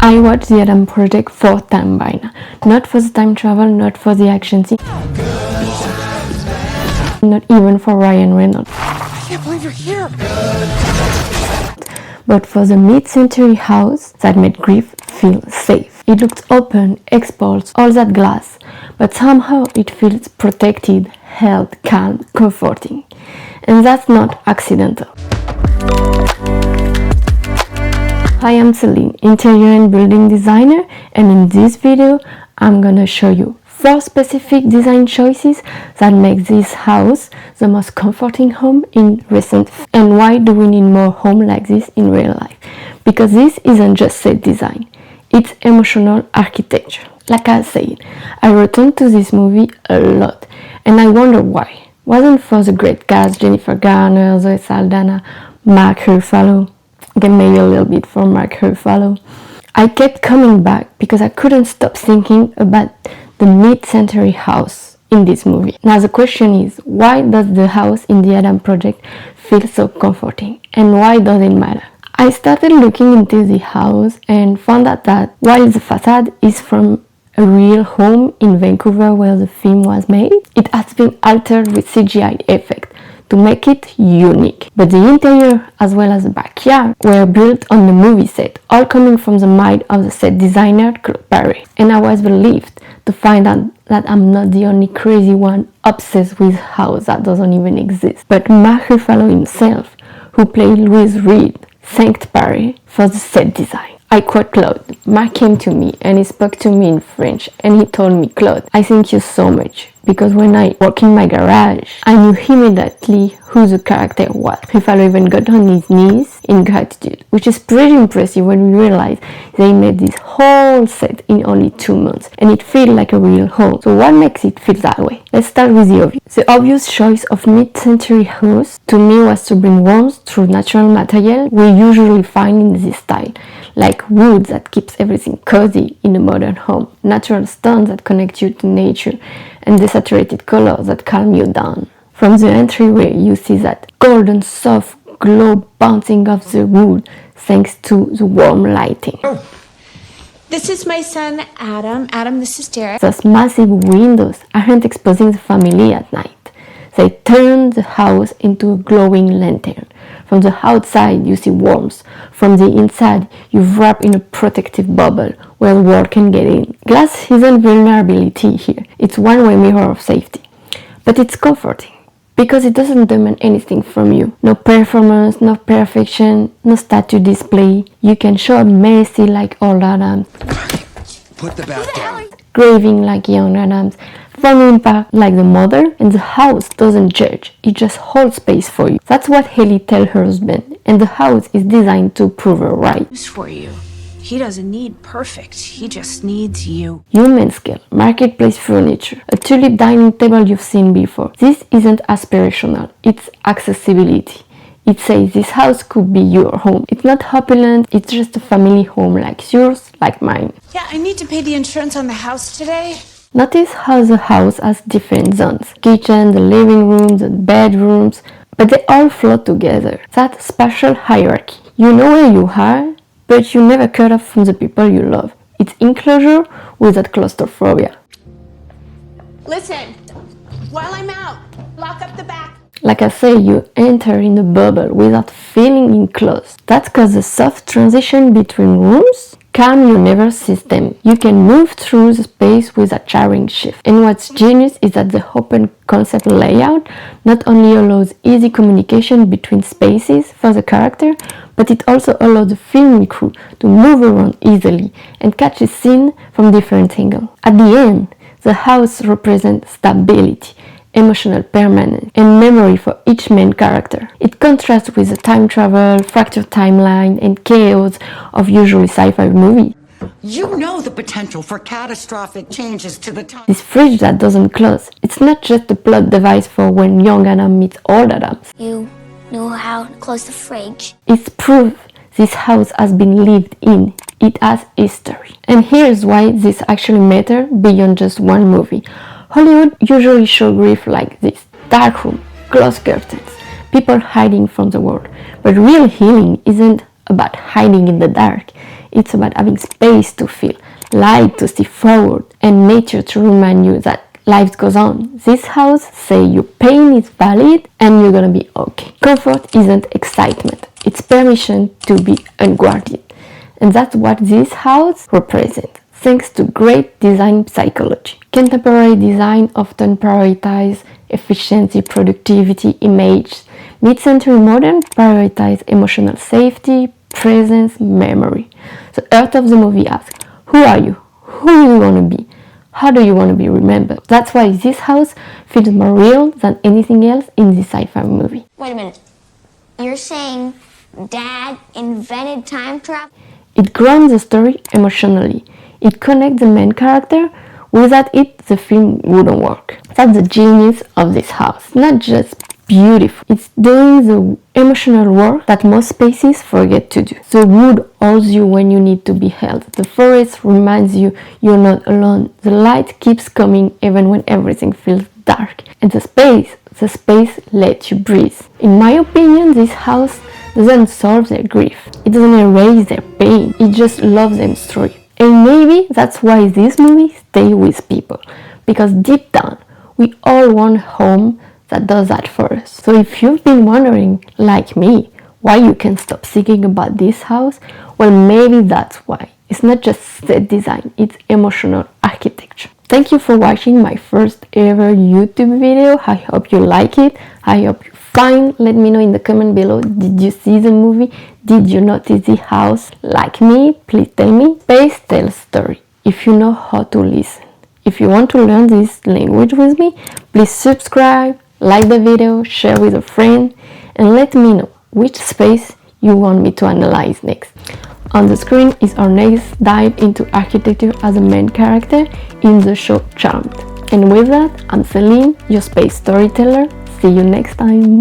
I watched the Adam Project 4th time by now. Not for the time travel, not for the action scene, not even for Ryan Reynolds. I can't believe you're here! But for the mid-century house that made grief feel safe. It looks open, exposed, all that glass, but somehow it feels protected, held, calm, comforting. And that's not accidental. Hi, I'm Celine, interior and building designer, and in this video I'm gonna show you 4 specific design choices that make this house the most comforting home in recent, and why do we need more home like this in real life? Because this isn't just set design, it's emotional architecture. Like I said, I returned to this movie a lot, and I wonder why. Wasn't for the great cast, Jennifer Garner, Zoe Saldana, Mark Ruffalo, again maybe a little bit for Mark Ruffalo. I kept coming back because I couldn't stop thinking about the mid-century house in this movie. Now the question is, why does the house in the Adam Project feel so comforting, and why does it matter? I started looking into the house and found out that while the facade is from a real home in Vancouver where the film was made, it has been altered with CGI effect to make it unique. But the interior as well as the backyard were built on the movie set, all coming from the mind of the set designer Claude Paré. And I was relieved to find out that I'm not the only crazy one obsessed with a house that doesn't even exist. But Mark Ruffalo himself, who played Louis Reed, thanked Paré for the set design. I quote Claude. Mark came to me and he spoke to me in French, and he told me, "Claude, I thank you so much, because when I walk in my garage, I knew immediately who the character was." Ruffalo even got on his knees in gratitude, which is pretty impressive when we realize they made this whole set in only 2 months, and it feels like a real home. So what makes it feel that way? Let's start with the obvious. The obvious choice of mid-century house to me was to bring warmth through natural material we usually find in this style, like wood that keeps everything cozy in a modern home, natural stones that connect you to nature, and desaturated colors that calm you down. From the entryway, you see that golden soft glow bouncing off the wood thanks to the warm lighting. This is my son, Adam. Adam, this is Derek. Those massive windows aren't exposing the family at night. They turn the house into a glowing lantern. From the outside, you see warmth. From the inside, you wrap in a protective bubble where the world can get in. Glass isn't vulnerability here. It's one-way mirror of safety. But it's comforting, because it doesn't demand anything from you. No performance, no perfection, no statue display. You can show up messy like old Adams, Put the bat down. graving like young Adams, falling apart like the mother, and the house doesn't judge, it just holds space for you. That's what Haley tells her husband, and the house is designed to prove her right. News for you. He doesn't need perfect. He just needs you. Human scale, marketplace furniture, a tulip dining table you've seen before. This isn't aspirational, it's accessibility. It says this house could be your home. It's not opulent, it's just a family home like yours, like mine. Yeah, I need to pay the insurance on the house today. Notice how the house has different zones. Kitchen, the living room, the bedrooms, but they all flow together. That spatial hierarchy. You know where you are, but you never cut off from the people you love. It's enclosure without claustrophobia. Listen, while I'm out, lock up the back. Like I say, you enter in a bubble without feeling enclosed. That's because the soft transition between rooms calm your nervous system. You can move through the space without jarring shift. And what's genius is that the open concept layout not only allows easy communication between spaces for the character, but it also allows the filming crew to move around easily and catch a scene from different angles. At the end, the house represents stability, emotional permanence, and memory for each main character. It contrasts with the time travel, fractured timeline, and chaos of usually sci-fi movies. You know the potential for catastrophic changes to the time. This fridge that doesn't close, it's not just a plot device for when young Adam meets old Adams. You know how to close the fridge. It's proof this house has been lived in. It has history. And here's why this actually matters beyond just one movie. Hollywood usually shows grief like this: dark room, closed curtains, people hiding from the world. But real healing isn't about hiding in the dark. It's about having space to feel, light to see forward, and nature to remind you that life goes on. This house says your pain is valid and you're gonna be okay. Comfort isn't excitement, it's permission to be unguarded. And that's what this house represents, thanks to great design psychology. Contemporary design often prioritizes efficiency, productivity, image. Mid-century modern prioritize emotional safety, presence, memory. The heart of the movie asks, who are you? Who do you want to be? How do you want to be remembered? That's why this house feels more real than anything else in this sci-fi movie. Wait a minute. You're saying Dad invented time travel? It grounds the story emotionally. It connects the main character. Without it, the film wouldn't work. That's the genius of this house. Not just beautiful, it's doing the emotional work that most spaces forget to do. The wood holds you when you need to be held. The forest reminds you you're not alone. The light keeps coming even when everything feels dark. And the space lets you breathe. In my opinion, this house doesn't solve their grief. It doesn't erase their pain. It just loves them through it. And maybe that's why this movie stays with people. Because deep down, we all want home that does that for us. So if you've been wondering, like me, why you can't stop thinking about this house, well, maybe that's why. It's not just set design, it's emotional architecture. Thank you for watching my first ever YouTube video. I hope you like it. I hope you're fine. Let me know in the comment below, did you see the movie? Did you notice the house? Like me, please tell me. Space tells story, if you know how to listen. If you want to learn this language with me, please subscribe, like the video, share with a friend, and let me know which space you want me to analyze next. On the screen is our next dive into architecture as a main character in the show Charmed. And with that, I'm Celine, your space storyteller. See you next time.